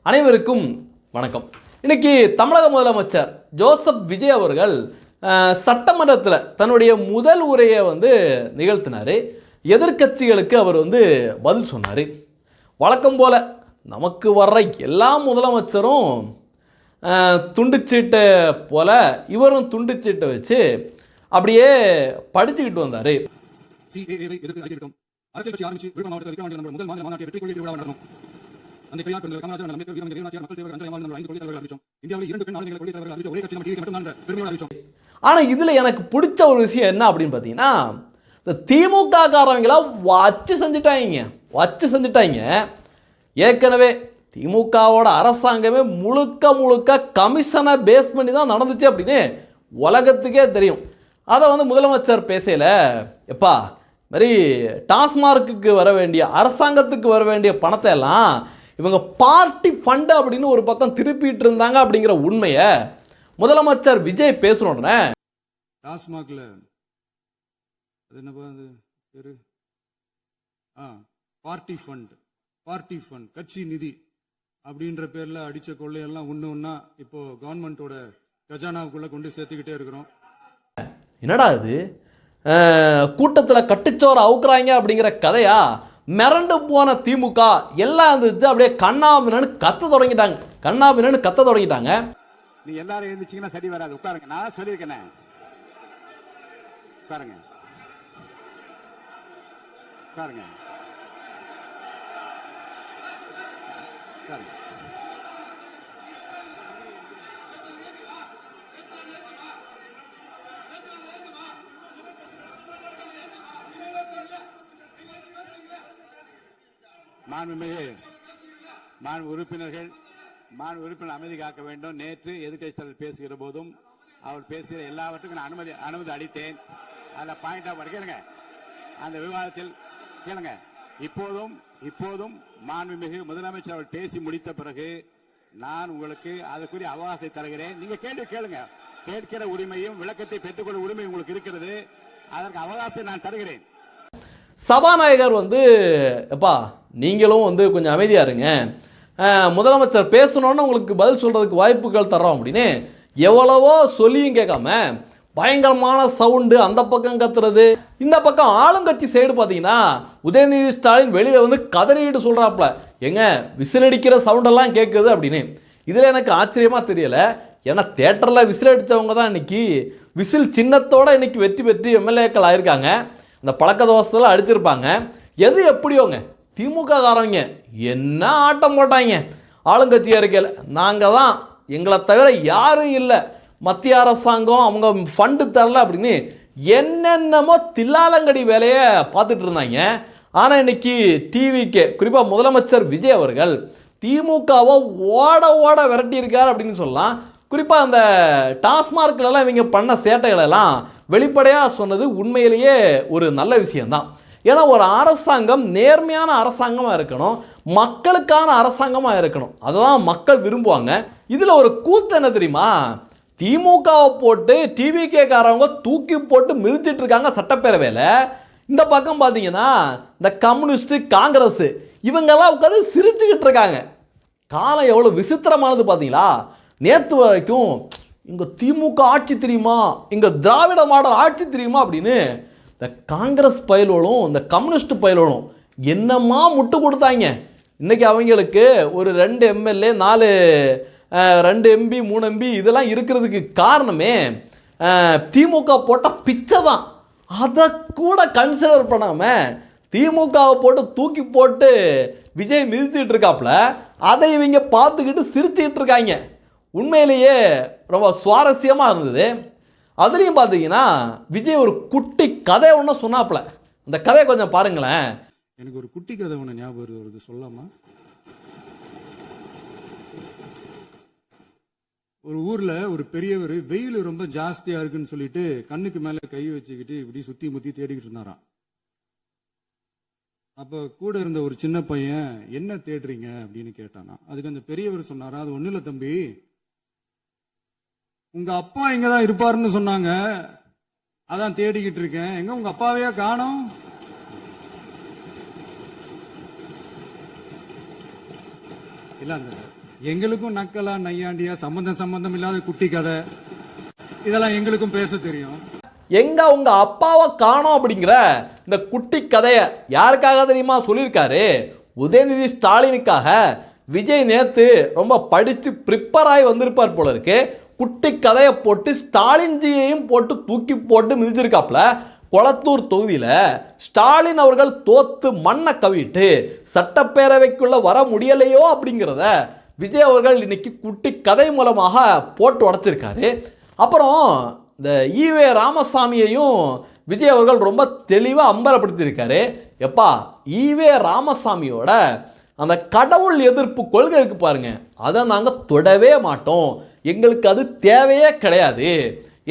அனைவருக்கும் வணக்கம். இன்னைக்கு தமிழக முதலமைச்சர் ஜோசப் விஜய் அவர்கள் சட்டமன்றத்தில் தன்னுடைய முதல் உரையை நிகழ்த்தினார். எதிர்கட்சிகளுக்கு அவர் பதில் சொன்னார். வழக்கம் போல நமக்கு வர்ற எல்லா முதலமைச்சரும் துண்டுச்சீட்டை போல இவரும் துண்டுச்சீட்டை வச்சு அப்படியே படிச்சுக்கிட்டு வந்தார். அரசியல் கட்சி ஆரம்பிச்சு விழுப்புரம் மாவட்டத்தில் முதல் மாநில மாநாட்டை வெற்றி கொள்கை விழா நடக்கும். அந்த பெரியார் பெண்கள் காமராஜர் அம்பேத்கர் வீரமணி மக்கள் சேவை அன்றைய நாள் 5 கொள்கை தலைவர்கள் அறிவிச்சோம். இந்தியாவில் 2 பெண் ஆளுநர்கள் கொள்கை தலைவர்கள் அறிவிச்ச ஒரே கட்சி நம்ம டிவி மட்டும் தான் பெருமையோட அறிவிச்சோம். ஆனா இதுல எனக்கு பிடிச்ச ஒரு விஷயம் என்ன அப்படின்னு பாத்தீங்கன்னா, இந்த திமுக காரங்களா வச்சு செஞ்சுட்டாங்க. ஏற்கனவே திமுகவோட அரசாங்கமே முழுக்க கமிஷனை பேஸ் பண்ணி தான் நடந்துச்சு அப்படின்னு உலகத்துக்கே தெரியும். அதை முதலமைச்சர் பேசல, எப்பா மாதிரி டாஸ்மார்க்கு வர வேண்டிய அரசாங்கத்துக்கு வர வேண்டிய பணத்தை எல்லாம் இவங்க பார்ட்டி ஃபண்டு அப்படின்னு ஒரு பக்கம் திருப்பிட்டு இருந்தாங்க அப்படிங்கிற உண்மையை முதலமைச்சர் விஜய் பேசணும்னே. டாஸ்மாக்ல அது என்னப்பா அது பேரு பார்ட்டி ஃபண்ட் கட்சி நிதி அப்படின்ற பேர்ல அடிச்ச கொள்ளையெல்லாம் ஒண்ணா இப்போ கவர்மெண்டோட கஜானாவுக்குள்ள கொண்டு சேர்த்துக்கிட்டே இருக்கிறோம். என்னடா இது கூட்டத்தில் கட்டுச்சோறு அவுக்குறாங்க அப்படிங்கிற கதையா? மிரண்டு போன திமுக எல்லாம் இருந்துச்சு, அப்படியே கண்ணாபின்னு கத்த தொடங்கிட்டாங்க. நீ எல்லாரும் எழுந்துச்சீங்கன்னா சரி வராது. உட்காருங்க, நான் சொல்லியிருக்கேன். உட்காருங்க. உறுப்பினர் அமைதி காக்க வேண்டும். நேற்று எதிர்க்கட்சி தலைவர் பேசுகிற போதும் அவர் பேசுகிற எல்லாவற்றுக்கும் நான் அனுமதி அளித்தேன். அதில் பாயிண்ட் ஆஃப் கேளுங்க, அந்த விவாதத்தில் கேளுங்க. இப்போதும் மாண்புமிகு முதலமைச்சர் அவர் பேசி முடித்த பிறகு நான் உங்களுக்கு அதுக்குரிய அவகாசத்தை தருகிறேன். நீங்க கேள்வி கேளுங்க. கேட்கிற உரிமையும் விளக்கத்தை பெற்றுக்கொள்ள உரிமை உங்களுக்கு இருக்கிறது. அதற்கு அவகாசத்தை நான் தருகிறேன். சபாநாயகர் எப்பா நீங்களும் கொஞ்சம் அமைதியா இருங்க, முதலமைச்சர் பேசணும்னு உங்களுக்கு பதில் சொல்றதுக்கு வாய்ப்புகள் தர்றோம் அப்படின்னு எவ்வளவோ சொல்லியும் கேட்காம பயங்கரமான சவுண்டு, அந்த பக்கம் கத்துறது. இந்த பக்கம் ஆளுங்கட்சி சைடு பார்த்தீங்கன்னா உதயநிதி ஸ்டாலின் வெளியில கதறிட்டு சொல்றாப்ல, எங்க விசில் அடிக்கிற சவுண்டெல்லாம் கேட்குது அப்படின்னு. இதில் எனக்கு ஆச்சரியமா தெரியல. ஏன்னா தேட்டரில் விசில் அடித்தவங்க தான் இன்னைக்கு விசில் சின்னத்தோட இன்னைக்கு வெற்றி பெற்று எம்எல்ஏக்கள் ஆயிருக்காங்க. அந்த பழக்க தோசைலாம் அடிச்சிருப்பாங்க. எது எப்படியோங்க திமுக காரங்க என்ன ஆட்டம் போட்டாங்க ஆளுங்கட்சி அறிக்கையில். நாங்கள் தான், எங்களை தவிர யாரும் இல்லை, மத்திய அரசாங்கம் அவங்க ஃபண்டு தரல அப்படின்னு என்னென்னமோ தில்லாலங்கடி வேலையை பார்த்துட்டு இருந்தாங்க. ஆனால் இன்னைக்கு டிவிக்கு குறிப்பாக முதலமைச்சர் விஜய் அவர்கள் திமுகவை ஓட விரட்டியிருக்கார் அப்படின்னு சொல்லலாம். குறிப்பாக அந்த டாஸ்மார்க்லாம் இவங்க பண்ண சேட்டைகளெல்லாம் வெளிப்படையாக சொன்னது உண்மையிலேயே ஒரு நல்ல விஷயம்தான். ஏன்னா ஒரு அரசாங்கம் நேர்மையான அரசாங்கமாக இருக்கணும், மக்களுக்கான அரசாங்கமாக இருக்கணும். அதுதான் மக்கள் விரும்புவாங்க. இதில் ஒரு கூத்து என்ன தெரியுமா? திமுகவை போட்டு டிவிகே காரவங்க தூக்கி போட்டு மிதிச்சிட்டு இருக்காங்க சட்டப்பேரவையில். இந்த பக்கம் பார்த்தீங்கன்னா இந்த கம்யூனிஸ்ட் காங்கிரஸ் இவங்கெல்லாம் உட்காந்து சிரிச்சுக்கிட்டு இருக்காங்க. காலம் எவ்வளோ விசித்திரமானது பார்த்தீங்களா? நேற்று வரைக்கும் இங்கே திமுக ஆட்சி தெரியுமா, இங்கே திராவிட மாடல் ஆட்சி தெரியுமா அப்படின்னு இந்த காங்கிரஸ் பயலோடும் இந்த கம்யூனிஸ்ட் பயலோடும் என்னம்மா முட்டு கொடுத்தாங்க. இன்றைக்கி அவங்களுக்கு ஒரு 2 எம்எல்ஏ 2 எம்பி 3 எம்பி இதெல்லாம் இருக்கிறதுக்கு காரணமே திமுக போட்ட பிச்சை தான். அதை கூட கன்சிடர் பண்ணாமல் திமுகவை போட்டு தூக்கி போட்டு விஜய் மிதிச்சுட்டு இருக்காப்புல, அதை இவங்க பார்த்துக்கிட்டு சிரிச்சுக்கிட்டு இருக்காங்க. உண்மையிலேயே ரொம்ப சுவாரஸ்யமாக இருந்தது. அதுலேயும் பார்த்தீங்கன்னா விஜய் ஒரு குட்டி கதை ஒன்று சொன்னாப்புல. இந்த கதையை கொஞ்சம் பாருங்களேன். எனக்கு ஒரு குட்டி கதை ஒன்று ஞாபகம் வருது, சொல்லாமா? ஒரு ஊர்ல ஒரு பெரியவர் வெயில் ரொம்ப ஜாஸ்தியா இருக்குன்னு சொல்லிட்டு கண்ணுக்கு மேல கை வச்சுக்கிட்டு இப்படி சுத்தி முத்தி தேடிக்கிட்டு இருந்தாராம். அப்ப கூட இருந்த ஒரு சின்ன பையன், என்ன தேடுறீங்க அப்படின்னு கேட்டானா. அதுக்கு அந்த பெரியவர் சொன்னாரா, அது ஒண்ணு இல்ல தம்பி, உங்க அப்பா இங்கதான் இருப்பாருன்னு சொன்னாங்க, அதான் தேடிக்கிட்டு இருக்கேன். எங்க உங்க அப்பாவையா காணோம்? இல்ல அந்த எங்களுக்கும் நக்கலா நையாண்டியா சம்பந்தம் இல்லாத குட்டி கதை இதெல்லாம் எங்களுக்கும் பேச தெரியும். எங்க உங்க அப்பாவை காணோம் அப்படிங்கிற இந்த குட்டி கதையை யாருக்காக தெரியுமா சொல்லியிருக்காரு? உதயநிதி ஸ்டாலினுக்காக. விஜய் நேத்து ரொம்ப படித்து ப்ரிப்பேர் ஆகி வந்திருப்பார் போல இருக்கு. குட்டி கதையை போட்டு ஸ்டாலின்ஜியையும் போட்டு தூக்கி போட்டு மிதிச்சிருக்காப்ல. கொளத்தூர் தொகுதியில் ஸ்டாலின் அவர்கள் தோத்து மண்ணை கவிட்டு சட்டப்பேரவைக்குள்ள வர முடியலையோ அப்படிங்கிறத விஜய் அவர்கள் இன்னைக்கு குட்டி கதை மூலமாக போட்டு உடைச்சிருக்காரு. அப்புறம் இந்த ஈவே ராமசாமியையும் விஜய் அவர்கள் ரொம்ப தெளிவாக அம்பலப்படுத்தியிருக்காரு. எப்பா, ஈவே ராமசாமியோட அந்த கடவுள் எதிர்ப்பு கொள்கை இருக்கு பாருங்க, அதை நாங்கள் தொடவே மாட்டோம், எங்களுக்கு அது தேவையே கிடையாது.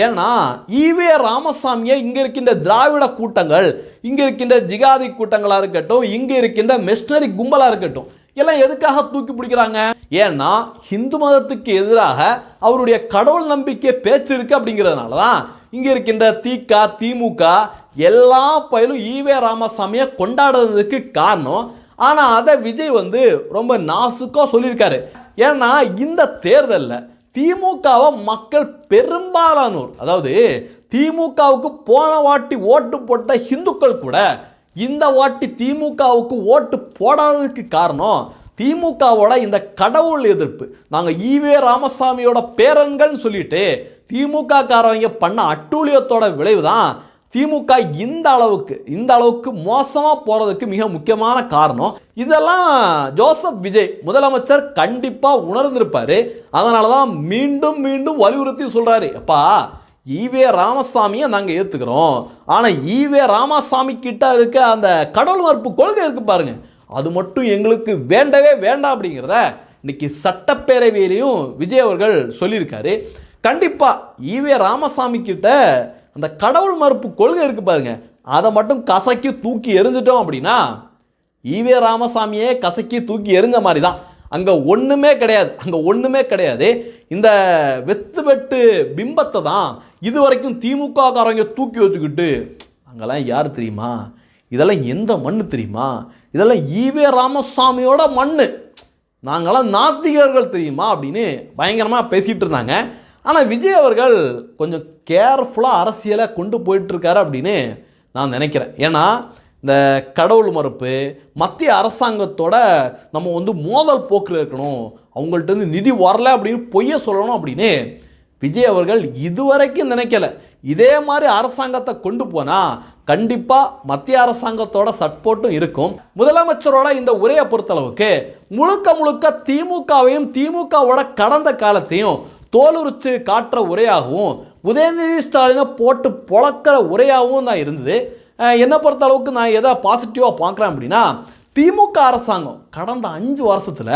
ஏன்னா ஈவே ராமசாமியை இங்கே இருக்கின்ற திராவிட கூட்டங்கள், இங்கே இருக்கின்ற ஜிகாதி கூட்டங்களாக இருக்கட்டும், இங்கே இருக்கின்ற மிஷனரி கும்பலாக இருக்கட்டும், எல்லாம் எதுக்காக தூக்கி பிடிக்கிறாங்க? ஏன்னா ஹிந்து மதத்துக்கு எதிராக அவருடைய கடவுள் நம்பிக்கை பேச்சு இருக்கு அப்படிங்கிறதுனால தான் இங்கே இருக்கின்ற திமுக எல்லா பயிலும் ஈவே ராமசாமியை கொண்டாடுறதுக்கு காரணம். ஆனால் அதை விஜய் வந்து ரொம்ப நாசுக்காக சொல்லியிருக்காரு. ஏன்னா இந்த தேர்தலில் திமுகவை மக்கள் பெரும்பாலானோர், அதாவது திமுகவுக்கு போன வாட்டி ஓட்டு போட்ட ஹிந்துக்கள் கூட இந்த வாட்டி திமுகவுக்கு ஓட்டு போடாததுக்கு காரணம் திமுகவோட இந்த கடவுள் எதிர்ப்பு. நாங்கள் ஈவே ராமசாமியோட பேரன்கள்னு சொல்லிட்டு திமுக காரவங்க பண்ண அட்டூழியத்தோட விளைவு தான் திமுக இந்த அளவுக்கு மோசமாக போகிறதுக்கு மிக முக்கியமான காரணம். இதெல்லாம் ஜோசப் விஜய் முதலமைச்சர் கண்டிப்பாக உணர்ந்திருப்பார். அதனால தான் மீண்டும் மீண்டும் வலியுறுத்தி சொல்கிறாரு, அப்பா ஈவே ராமசாமியை நாங்கள் ஏற்றுக்கிறோம், ஆனால் ஈவே ராமசாமி கிட்ட இருக்க அந்த கடவுள் மறுப்பு கொள்கை இருக்கு பாருங்க, அது மட்டும் எங்களுக்கு வேண்டவே வேண்டாம் அப்படிங்கிறத இன்னைக்கு சட்டப்பேரவையிலையும் விஜய் அவர்கள் சொல்லியிருக்காரு. கண்டிப்பாக ஈவே ராமசாமி கிட்ட அந்த கடவுள் மறுப்பு கொள்கை இருக்கு பாருங்க, அதை மட்டும் கசக்கி தூக்கி எரிஞ்சிட்டோம் அப்படின்னா ஈவே ராமசாமியே கசக்கி தூக்கி எரிஞ்ச மாதிரி தான். அங்கே ஒன்றுமே கிடையாது. இந்த வெட்டு பிம்பத்தை தான் இது வரைக்கும் திமுக காரங்க தூக்கி வச்சுக்கிட்டு, அங்கெல்லாம் யார் தெரியுமா, இதெல்லாம் எந்த மண் தெரியுமா, இதெல்லாம் ஈவே ராமசாமியோட மண், நாங்களாம் நாத்திகர்கள் தெரியுமா அப்படின்னு பயங்கரமாக பேசிகிட்டு இருந்தாங்க. ஆனால் விஜய் அவர்கள் கொஞ்சம் கேர்ஃபுல்லாக அரசியலை கொண்டு போயிட்டுருக்காரு அப்படின்னு நான் நினைக்கிறேன். ஏன்னா இந்த கடவுள் மறுப்பு, மத்திய அரசாங்கத்தோட நம்ம வந்து மோதல் போக்கில் இருக்கணும், அவங்கள்ட்ட இருந்து நிதி வரல அப்படின்னு பொய்ய சொல்லணும் அப்படின்னு விஜய் அவர்கள் இதுவரைக்கும் நினைக்கல. இதே மாதிரி அரசாங்கத்தை கொண்டு போனால் கண்டிப்பாக மத்திய அரசாங்கத்தோட சப்போர்ட்டும் இருக்கும். முதலமைச்சரோட இந்த உரையை பொறுத்தளவுக்கு முழுக்க திமுகவையும் திமுகவோட கடந்த காலத்தையும் தோலுரிச்சு காட்டுற உரையாகவும் உதயநிதி ஸ்டாலினை போட்டு பொழக்கிற உரையாகவும் தான் இருந்தது. என்னை பொறுத்த அளவுக்கு நான் எதை பாசிட்டிவாக பார்க்குறேன் அப்படின்னா, திமுக அரசாங்கம் கடந்த 5 வருஷத்தில்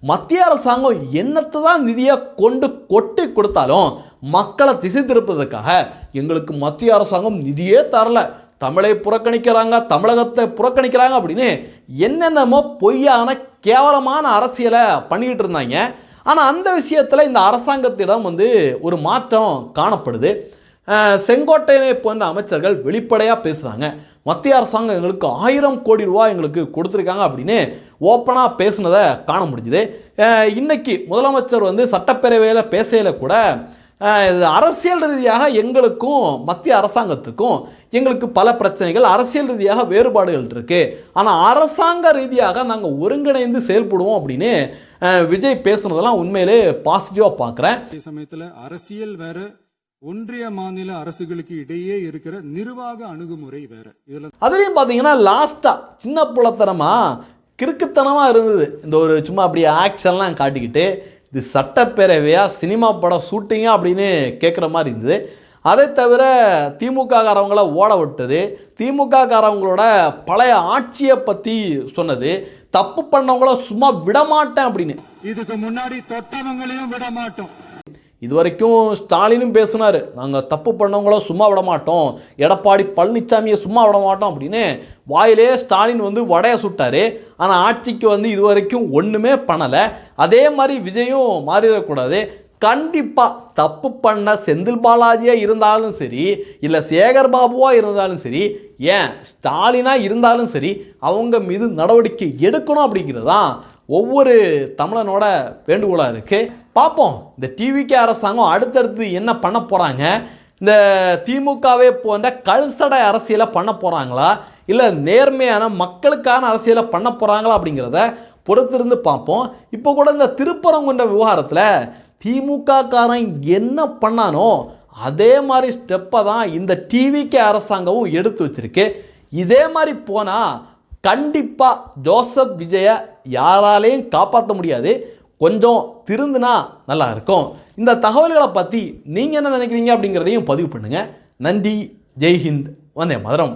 மத்திய அரசாங்கம் என்னத்தை தான் நிதியை கொட்டி கொடுத்தாலும் மக்களை திசை திருப்பதற்காக எங்களுக்கு மத்திய அரசாங்கம் நிதியே தரல, தமிழை புறக்கணிக்கிறாங்க, தமிழகத்தை புறக்கணிக்கிறாங்க அப்படின்னு என்னென்னமோ பொய்யான கேவலமான அரசியலை பண்ணிக்கிட்டு இருந்தாங்க. ஆனால் அந்த விஷயத்தில் இந்த அரசாங்கத்திடம் வந்து ஒரு மாற்றம் காணப்படுது. செங்கோட்டையனை போன்ற அமைச்சர்கள் வெளிப்படையாக பேசுகிறாங்க, மத்திய அரசாங்கம் எங்களுக்கு 1000 கோடி ரூபாய் எங்களுக்கு கொடுத்துருக்காங்க அப்படின்னு ஓப்பனாக பேசுனதை காண முடிஞ்சுது. இன்னைக்கு முதலமைச்சர் வந்து சட்டப்பேரவையில் பேசையில் கூட அரசியல் ரீதியாக எங்களுக்கும் மத்திய அரசாங்கத்துக்கும் எங்களுக்கு பல பிரச்சனைகள், அரசியல் ரீதியாக வேறுபாடுகள் இருக்குது, ஆனால் அரசாங்க ரீதியாக நாங்கள் ஒருங்கிணைந்து செயல்படுவோம் அப்படின்னு விஜய் பேசுனதெல்லாம் உண்மையிலே பாசிட்டிவாக பார்க்குறேன். அதே சமயத்தில் அரசியல் வேற, ஒன்றிய மாநில அரசுகளுக்கு இடையே இருக்கிற நிர்வாக அணுகுமுறை வேற. இதில் அதுலேயும் பார்த்தீங்கன்னா லாஸ்ட்டாக சின்ன புலத்தனமாக கிறுக்குத்தனமாக இருந்தது. இந்த ஒரு சும்மா அப்படி ஆக்ஷன்லாம் காட்டிக்கிட்டு இது சட்டப்பேரவையா சினிமா படம் ஷூட்டிங்கா அப்படின்னு கேட்குற மாதிரி இருந்தது. அதை தவிர திமுக காரவங்களை ஓட விட்டது, திமுக காரவங்களோட பழைய ஆட்சியை பற்றி சொன்னது, தப்பு பண்ணவங்கள சும்மா விடமாட்டேன் அப்படின்னு, இதுக்கு முன்னாடி தொட்டவங்களையும் விடமாட்டோம். இது வரைக்கும் ஸ்டாலினும் பேசினார், நாங்கள் தப்பு பண்ணவங்கள சும்மா விட மாட்டோம், எடப்பாடி பழனிசாமியை சும்மா விட மாட்டோம் அப்படின்னு வாயிலே ஸ்டாலின் வந்து வடையை சுட்டார். ஆனால் ஆட்சிக்கு வந்து இது வரைக்கும் ஒன்றுமே பண்ணலை. அதே மாதிரி விஜயும் மாறிடக்கூடாது. கண்டிப்பாக தப்பு பண்ண செந்தில் பாலாஜியாக இருந்தாலும் சரி, இல்லை சேகர் பாபுவாக இருந்தாலும் சரி, ஏன் ஸ்டாலினாக இருந்தாலும் சரி, அவங்க மீது நடவடிக்கை எடுக்கணும் அப்படிங்கிறது தான் ஒவ்வொரு தமிழனோட வேண்டுகோளாக இருக்குது. பார்ப்போம் இந்த டிவிகே அரசாங்கம் அடுத்தடுத்து என்ன பண்ண போகிறாங்க. இந்த திமுகவே போன்ற கல்சடை அரசியலை பண்ண போகிறாங்களா, இல்லை நேர்மையான மக்களுக்கான அரசியலை பண்ண போகிறாங்களா அப்படிங்கிறத பொறுத்திருந்து பார்ப்போம். இப்போ கூட இந்த திருப்பரங்குன்ற விவகாரத்தில் திமுக காரன் என்ன பண்ணானோ அதே மாதிரி ஸ்டெப்பை தான் இந்த டிவிகே அரசாங்கமும் எடுத்து வச்சிருக்கு. இதே மாதிரி போனால் கண்டிப்பாக ஜோசப் விஜயை யாராலையும் காப்பாற்ற முடியாது. கொஞ்சம் திருந்துனா நல்லா இருக்கும். இந்த தகவல்களை பற்றி நீங்கள் என்ன நினைக்கிறீங்க அப்படிங்கிறதையும் பதிவு பண்ணுங்கள். நன்றி. ஜெய்ஹிந்த். வந்தே மாதரம்.